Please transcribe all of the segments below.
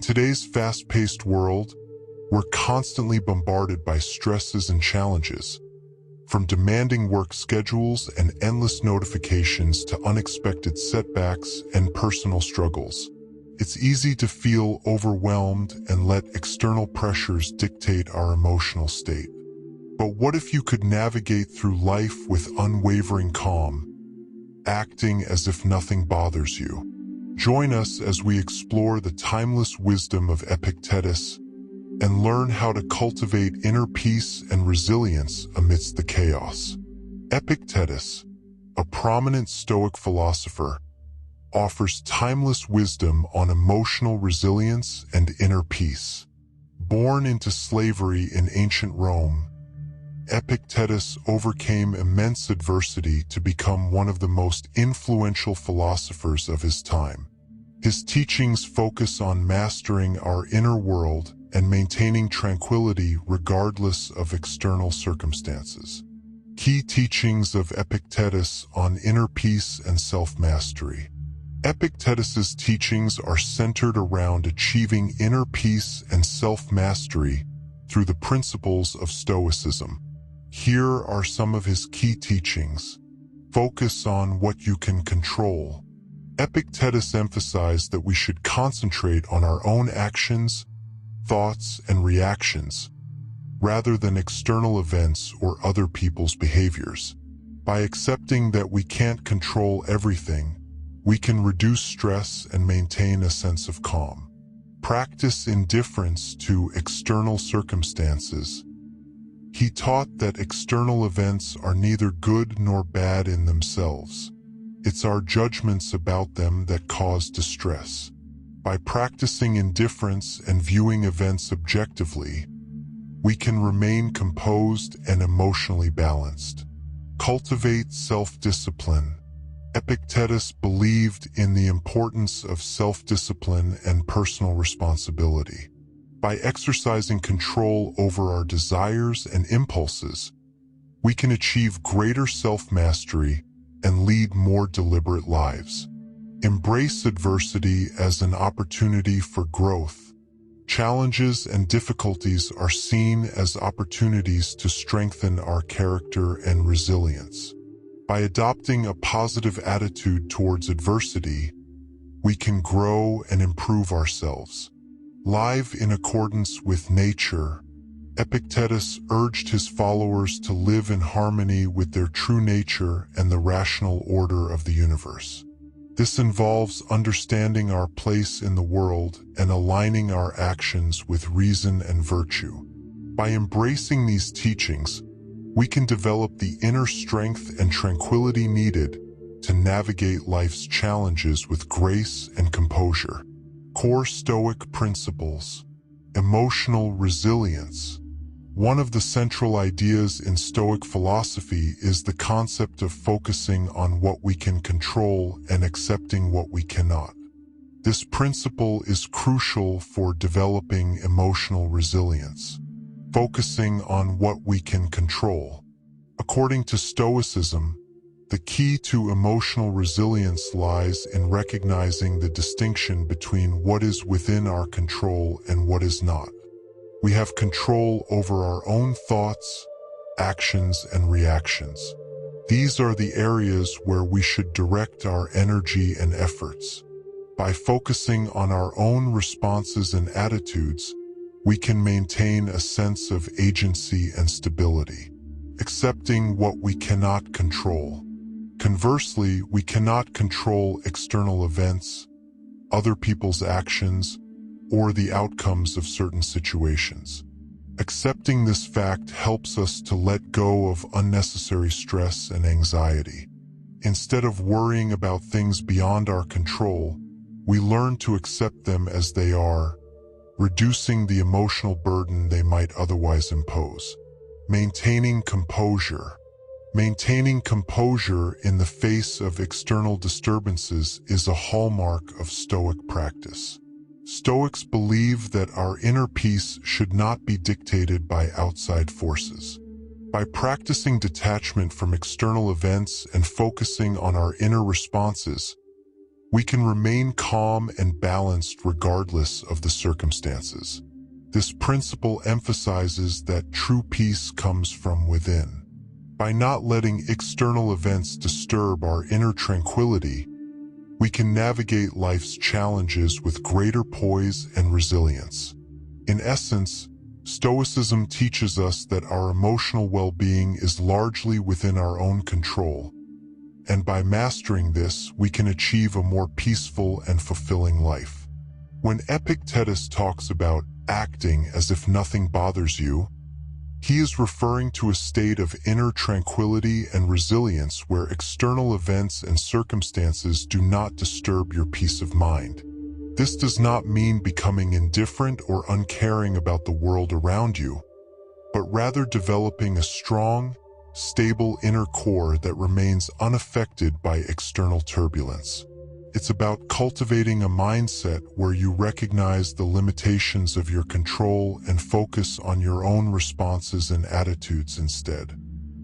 In today's fast-paced world, we're constantly bombarded by stresses and challenges, from demanding work schedules and endless notifications to unexpected setbacks and personal struggles. It's easy to feel overwhelmed and let external pressures dictate our emotional state. But what if you could navigate through life with unwavering calm, acting as if nothing bothers you? Join us as we explore the timeless wisdom of Epictetus and learn how to cultivate inner peace and resilience amidst the chaos. Epictetus, a prominent Stoic philosopher, offers timeless wisdom on emotional resilience and inner peace. Born into slavery in ancient Rome, Epictetus overcame immense adversity to become one of the most influential philosophers of his time. His teachings focus on mastering our inner world and maintaining tranquility regardless of external circumstances. Key teachings of Epictetus on inner peace and self-mastery. Epictetus's teachings are centered around achieving inner peace and self-mastery through the principles of Stoicism. Here are some of his key teachings. Focus on what you can control. Epictetus emphasized that we should concentrate on our own actions, thoughts, and reactions, rather than external events or other people's behaviors. By accepting that we can't control everything, we can reduce stress and maintain a sense of calm. Practice indifference to external circumstances. He taught that external events are neither good nor bad in themselves. It's our judgments about them that cause distress. By practicing indifference and viewing events objectively, we can remain composed and emotionally balanced. Cultivate self-discipline. Epictetus believed in the importance of self-discipline and personal responsibility. By exercising control over our desires and impulses, we can achieve greater self-mastery and lead more deliberate lives. Embrace adversity as an opportunity for growth. Challenges and difficulties are seen as opportunities to strengthen our character and resilience. By adopting a positive attitude towards adversity, we can grow and improve ourselves. Live in accordance with nature, Epictetus urged his followers to live in harmony with their true nature and the rational order of the universe. This involves understanding our place in the world and aligning our actions with reason and virtue. By embracing these teachings, we can develop the inner strength and tranquility needed to navigate life's challenges with grace and composure. Core Stoic principles. Emotional resilience. One of the central ideas in Stoic philosophy is the concept of focusing on what we can control and accepting what we cannot. This principle is crucial for developing emotional resilience. Focusing on what we can control. According to Stoicism, the key to emotional resilience lies in recognizing the distinction between what is within our control and what is not. We have control over our own thoughts, actions, and reactions. These are the areas where we should direct our energy and efforts. By focusing on our own responses and attitudes, we can maintain a sense of agency and stability. Accepting what we cannot control. Conversely, we cannot control external events, other people's actions, or the outcomes of certain situations. Accepting this fact helps us to let go of unnecessary stress and anxiety. Instead of worrying about things beyond our control, we learn to accept them as they are, reducing the emotional burden they might otherwise impose. Maintaining composure. Maintaining composure in the face of external disturbances is a hallmark of Stoic practice. Stoics believe that our inner peace should not be dictated by outside forces. By practicing detachment from external events and focusing on our inner responses, we can remain calm and balanced regardless of the circumstances. This principle emphasizes that true peace comes from within. By not letting external events disturb our inner tranquility, we can navigate life's challenges with greater poise and resilience. In essence, Stoicism teaches us that our emotional well-being is largely within our own control, and by mastering this, we can achieve a more peaceful and fulfilling life. When Epictetus talks about acting as if nothing bothers you, he is referring to a state of inner tranquility and resilience where external events and circumstances do not disturb your peace of mind. This does not mean becoming indifferent or uncaring about the world around you, but rather developing a strong, stable inner core that remains unaffected by external turbulence. It's about cultivating a mindset where you recognize the limitations of your control and focus on your own responses and attitudes instead.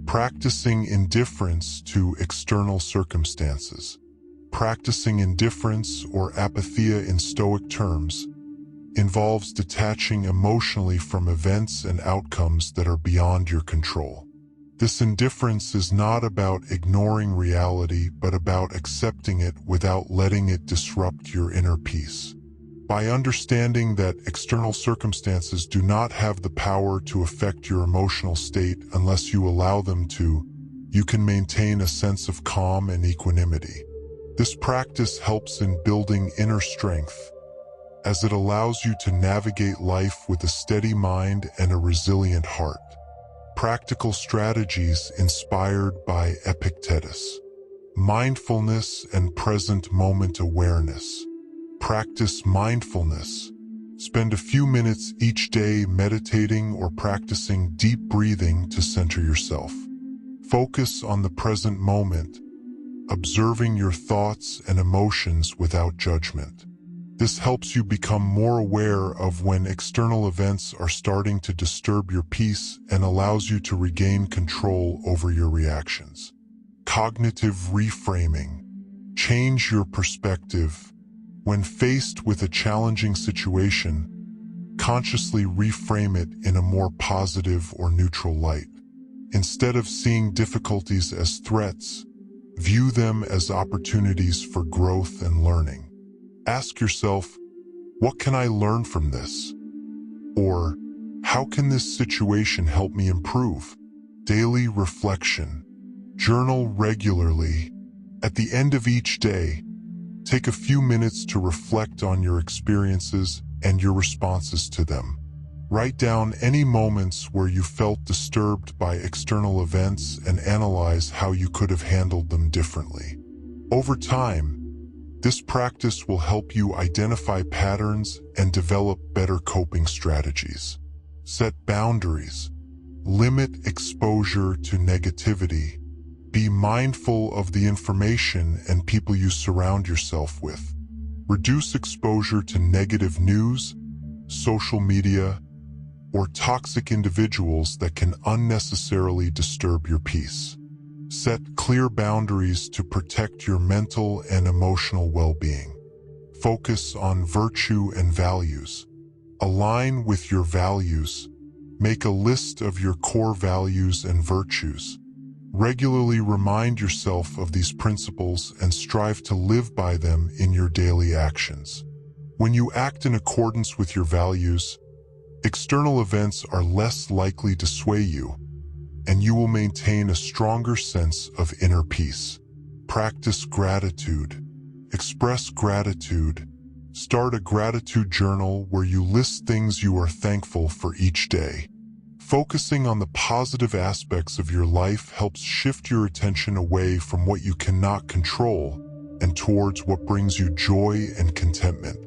Practicing indifference to external circumstances. Practicing indifference, or apatheia in Stoic terms, involves detaching emotionally from events and outcomes that are beyond your control. This indifference is not about ignoring reality, but about accepting it without letting it disrupt your inner peace. By understanding that external circumstances do not have the power to affect your emotional state unless you allow them to, you can maintain a sense of calm and equanimity. This practice helps in building inner strength, as it allows you to navigate life with a steady mind and a resilient heart. Practical strategies inspired by Epictetus. Mindfulness and present moment awareness. Practice mindfulness. Spend a few minutes each day meditating or practicing deep breathing to center yourself. Focus on the present moment, observing your thoughts and emotions without judgment. This helps you become more aware of when external events are starting to disturb your peace and allows you to regain control over your reactions. Cognitive reframing. Change your perspective. When faced with a challenging situation, consciously reframe it in a more positive or neutral light. Instead of seeing difficulties as threats, view them as opportunities for growth and learning. Ask yourself, what can I learn from this? Or, how can this situation help me improve? Daily reflection. Journal regularly. At the end of each day, take a few minutes to reflect on your experiences and your responses to them. Write down any moments where you felt disturbed by external events and analyze how you could have handled them differently. Over time, this practice will help you identify patterns and develop better coping strategies. Set boundaries. Limit exposure to negativity. Be mindful of the information and people you surround yourself with. Reduce exposure to negative news, social media, or toxic individuals that can unnecessarily disturb your peace. Set clear boundaries to protect your mental and emotional well-being. Focus on virtue and values. Align with your values. Make a list of your core values and virtues. Regularly remind yourself of these principles and strive to live by them in your daily actions. When you act in accordance with your values, external events are less likely to sway you, and you will maintain a stronger sense of inner peace. Practice gratitude. Express gratitude. Start a gratitude journal where you list things you are thankful for each day. Focusing on the positive aspects of your life helps shift your attention away from what you cannot control and towards what brings you joy and contentment.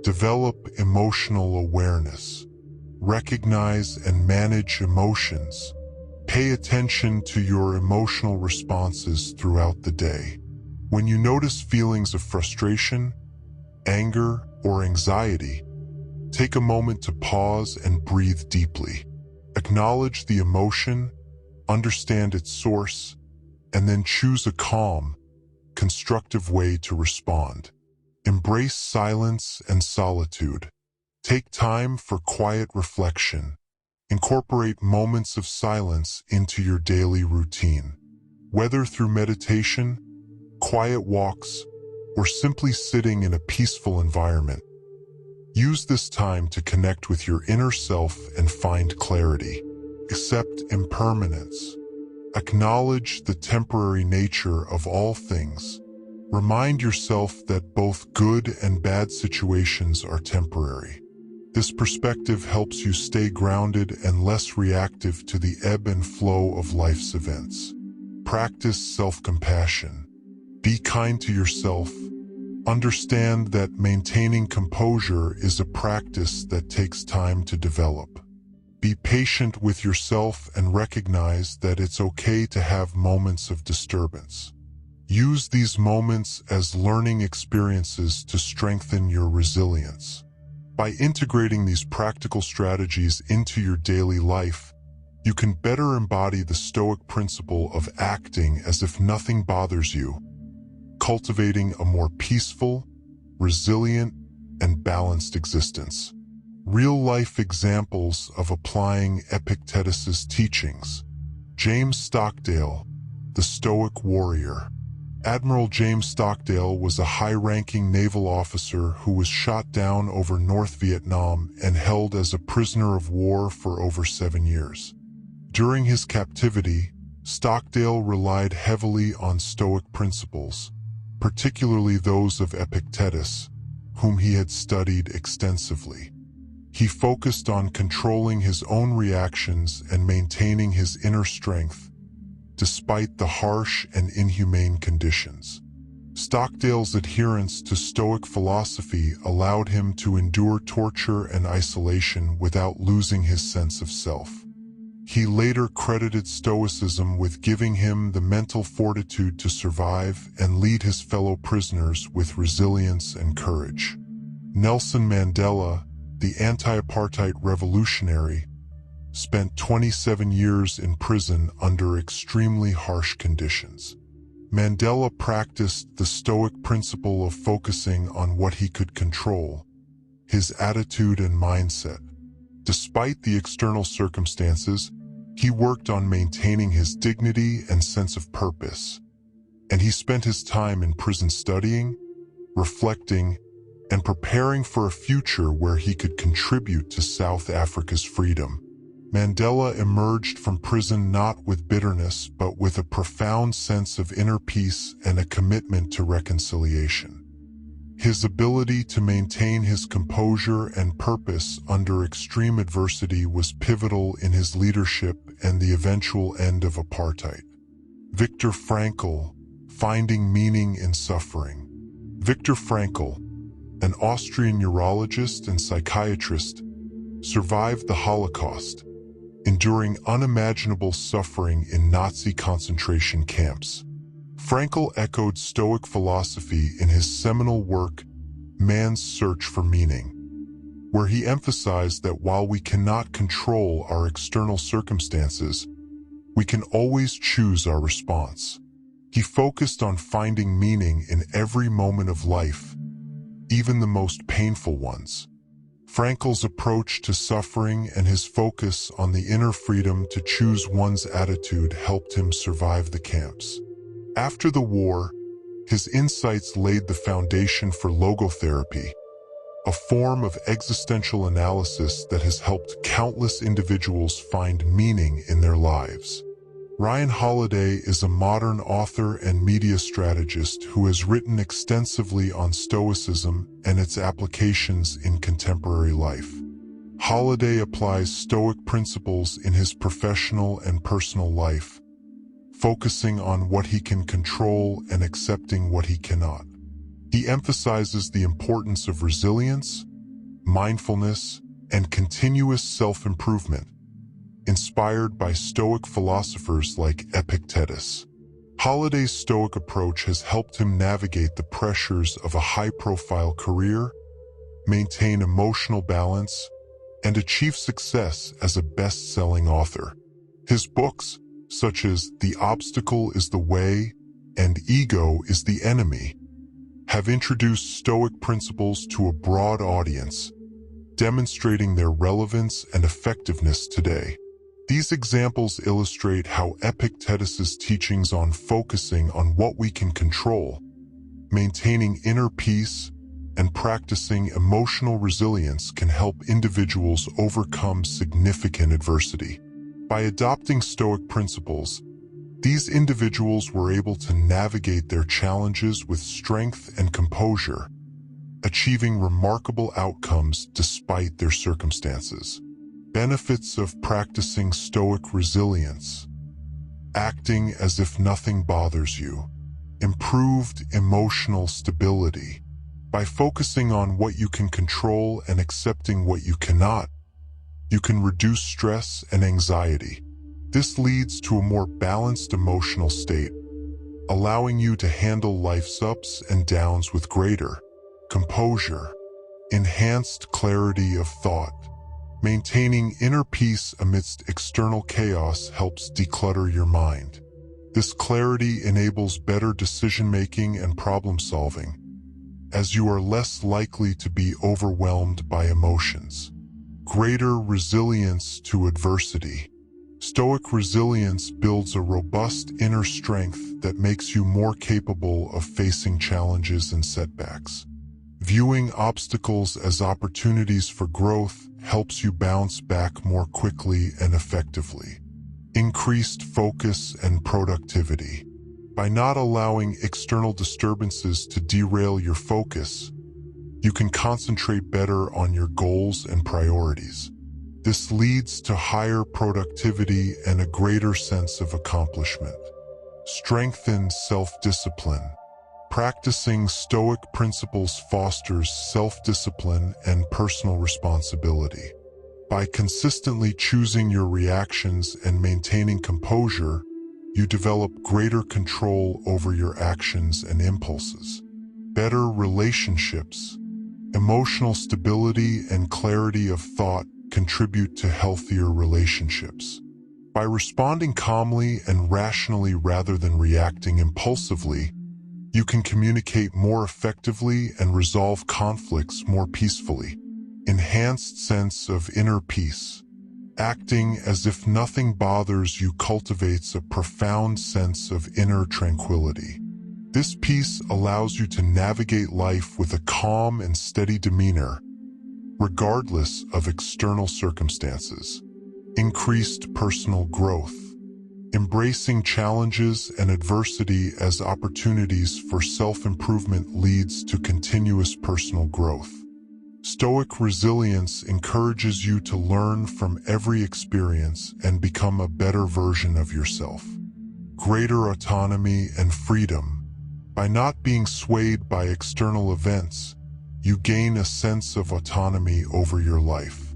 Develop emotional awareness. Recognize and manage emotions. Pay attention to your emotional responses throughout the day. When you notice feelings of frustration, anger, or anxiety, take a moment to pause and breathe deeply. Acknowledge the emotion, understand its source, and then choose a calm, constructive way to respond. Embrace silence and solitude. Take time for quiet reflection. Incorporate moments of silence into your daily routine. Whether through meditation, quiet walks, or simply sitting in a peaceful environment, use this time to connect with your inner self and find clarity. Accept impermanence. Acknowledge the temporary nature of all things. Remind yourself that both good and bad situations are temporary. This perspective helps you stay grounded and less reactive to the ebb and flow of life's events. Practice self-compassion. Be kind to yourself. Understand that maintaining composure is a practice that takes time to develop. Be patient with yourself and recognize that it's okay to have moments of disturbance. Use these moments as learning experiences to strengthen your resilience. By integrating these practical strategies into your daily life, you can better embody the Stoic principle of acting as if nothing bothers you, cultivating a more peaceful, resilient, and balanced existence. Real-life examples of applying Epictetus's teachings. James Stockdale, the Stoic warrior. Admiral James Stockdale was a high-ranking naval officer who was shot down over North Vietnam and held as a prisoner of war for over 7 years. During his captivity, Stockdale relied heavily on Stoic principles, particularly those of Epictetus, whom he had studied extensively. He focused on controlling his own reactions and maintaining his inner strength, despite the harsh and inhumane conditions. Stockdale's adherence to Stoic philosophy allowed him to endure torture and isolation without losing his sense of self. He later credited Stoicism with giving him the mental fortitude to survive and lead his fellow prisoners with resilience and courage. Nelson Mandela, the anti-apartheid revolutionary, spent 27 years in prison under extremely harsh conditions. Mandela practiced the Stoic principle of focusing on what he could control, his attitude and mindset. Despite the external circumstances, he worked on maintaining his dignity and sense of purpose, and he spent his time in prison studying, reflecting, and preparing for a future where he could contribute to South Africa's freedom. Mandela emerged from prison not with bitterness, but with a profound sense of inner peace and a commitment to reconciliation. His ability to maintain his composure and purpose under extreme adversity was pivotal in his leadership and the eventual end of apartheid. Viktor Frankl, finding meaning in suffering. Viktor Frankl, an Austrian neurologist and psychiatrist, survived the Holocaust, enduring unimaginable suffering in Nazi concentration camps. Frankl echoed Stoic philosophy in his seminal work, Man's Search for Meaning, where he emphasized that while we cannot control our external circumstances, we can always choose our response. He focused on finding meaning in every moment of life, even the most painful ones. Frankl's approach to suffering and his focus on the inner freedom to choose one's attitude helped him survive the camps. After the war, his insights laid the foundation for logotherapy, a form of existential analysis that has helped countless individuals find meaning in their lives. Ryan Holiday is a modern author and media strategist who has written extensively on Stoicism and its applications in contemporary life. Holiday applies Stoic principles in his professional and personal life, focusing on what he can control and accepting what he cannot. He emphasizes the importance of resilience, mindfulness, and continuous self-improvement, inspired by Stoic philosophers like Epictetus. Holiday's Stoic approach has helped him navigate the pressures of a high-profile career, maintain emotional balance, and achieve success as a best-selling author. His books, such as The Obstacle is the Way and Ego is the Enemy, have introduced Stoic principles to a broad audience, demonstrating their relevance and effectiveness today. These examples illustrate how Epictetus's teachings on focusing on what we can control, maintaining inner peace, and practicing emotional resilience can help individuals overcome significant adversity. By adopting Stoic principles, these individuals were able to navigate their challenges with strength and composure, achieving remarkable outcomes despite their circumstances. Benefits of practicing Stoic resilience: acting as if nothing bothers you. Improved emotional stability. By focusing on what you can control and accepting what you cannot, you can reduce stress and anxiety. This leads to a more balanced emotional state, allowing you to handle life's ups and downs with greater composure. Enhanced clarity of thought. Maintaining inner peace amidst external chaos helps declutter your mind. This clarity enables better decision-making and problem-solving, as you are less likely to be overwhelmed by emotions. Greater resilience to adversity. Stoic resilience builds a robust inner strength that makes you more capable of facing challenges and setbacks. Viewing obstacles as opportunities for growth helps you bounce back more quickly and effectively. Increased focus and productivity. By not allowing external disturbances to derail your focus, you can concentrate better on your goals and priorities. This leads to higher productivity and a greater sense of accomplishment. Strengthen self-discipline. Practicing Stoic principles fosters self-discipline and personal responsibility. By consistently choosing your reactions and maintaining composure, you develop greater control over your actions and impulses. Better relationships. Emotional stability and clarity of thought contribute to healthier relationships. By responding calmly and rationally rather than reacting impulsively, you can communicate more effectively and resolve conflicts more peacefully. Enhanced sense of inner peace. Acting as if nothing bothers you cultivates a profound sense of inner tranquility. This peace allows you to navigate life with a calm and steady demeanor, regardless of external circumstances. Increased personal growth. Embracing challenges and adversity as opportunities for self-improvement leads to continuous personal growth. Stoic resilience encourages you to learn from every experience and become a better version of yourself. Greater autonomy and freedom. By not being swayed by external events, you gain a sense of autonomy over your life.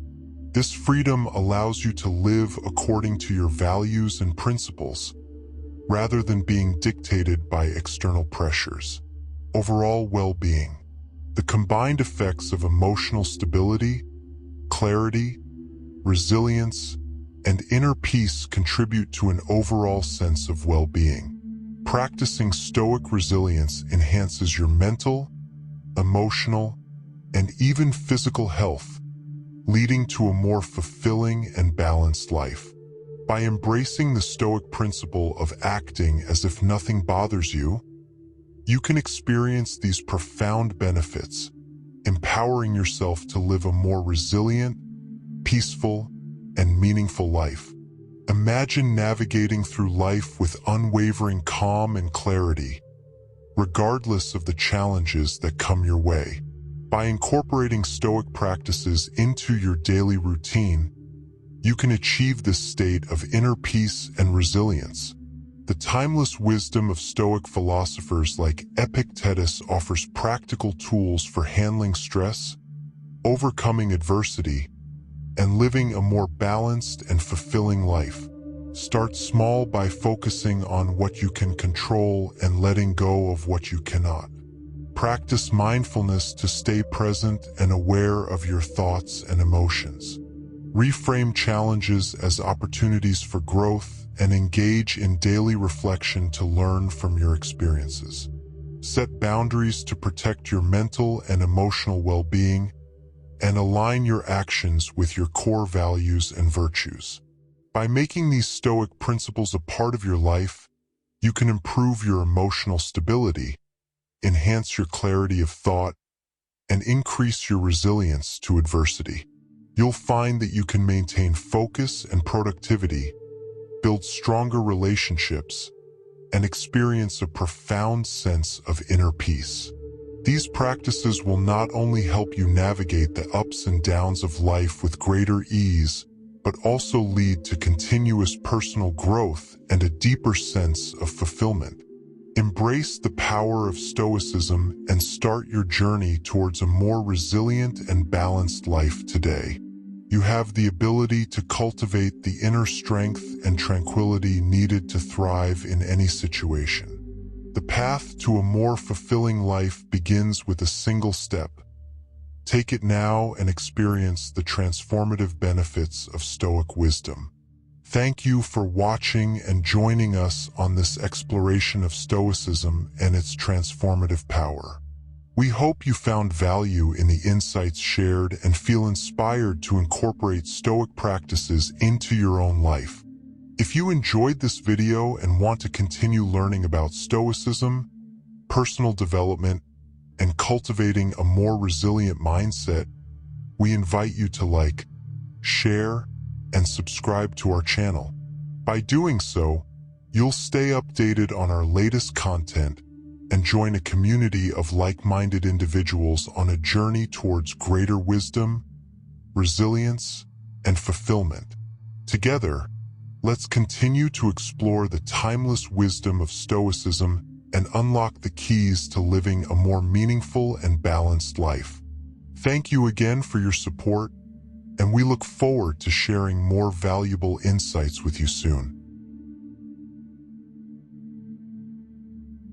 This freedom allows you to live according to your values and principles, rather than being dictated by external pressures. Overall well-being. The combined effects of emotional stability, clarity, resilience, and inner peace contribute to an overall sense of well-being. Practicing Stoic resilience enhances your mental, emotional, and even physical health, leading to a more fulfilling and balanced life. By embracing the Stoic principle of acting as if nothing bothers you, you can experience these profound benefits, empowering yourself to live a more resilient, peaceful, and meaningful life. Imagine navigating through life with unwavering calm and clarity, regardless of the challenges that come your way. By incorporating Stoic practices into your daily routine, you can achieve this state of inner peace and resilience. The timeless wisdom of Stoic philosophers like Epictetus offers practical tools for handling stress, overcoming adversity, and living a more balanced and fulfilling life. Start small by focusing on what you can control and letting go of what you cannot. Practice mindfulness to stay present and aware of your thoughts and emotions. Reframe challenges as opportunities for growth and engage in daily reflection to learn from your experiences. set boundaries to protect your mental and emotional well-being, and align your actions with your core values and virtues. By making these Stoic principles a part of your life, you can improve your emotional stability, enhance your clarity of thought, and increase your resilience to adversity. You'll find that you can maintain focus and productivity, build stronger relationships, and experience a profound sense of inner peace. These practices will not only help you navigate the ups and downs of life with greater ease, but also lead to continuous personal growth and a deeper sense of fulfillment. Embrace the power of Stoicism and start your journey towards a more resilient and balanced life today. You have the ability to cultivate the inner strength and tranquility needed to thrive in any situation. The path to a more fulfilling life begins with a single step. Take it now and experience the transformative benefits of Stoic wisdom. Thank you for watching and joining us on this exploration of Stoicism and its transformative power. We hope you found value in the insights shared and feel inspired to incorporate Stoic practices into your own life. If you enjoyed this video and want to continue learning about Stoicism, personal development, and cultivating a more resilient mindset, we invite you to like, share, and subscribe to our channel. By doing so, you'll stay updated on our latest content and join a community of like-minded individuals on a journey towards greater wisdom, resilience, and fulfillment. Together, let's continue to explore the timeless wisdom of Stoicism and unlock the keys to living a more meaningful and balanced life. Thank you again for your support, and we look forward to sharing more valuable insights with you soon.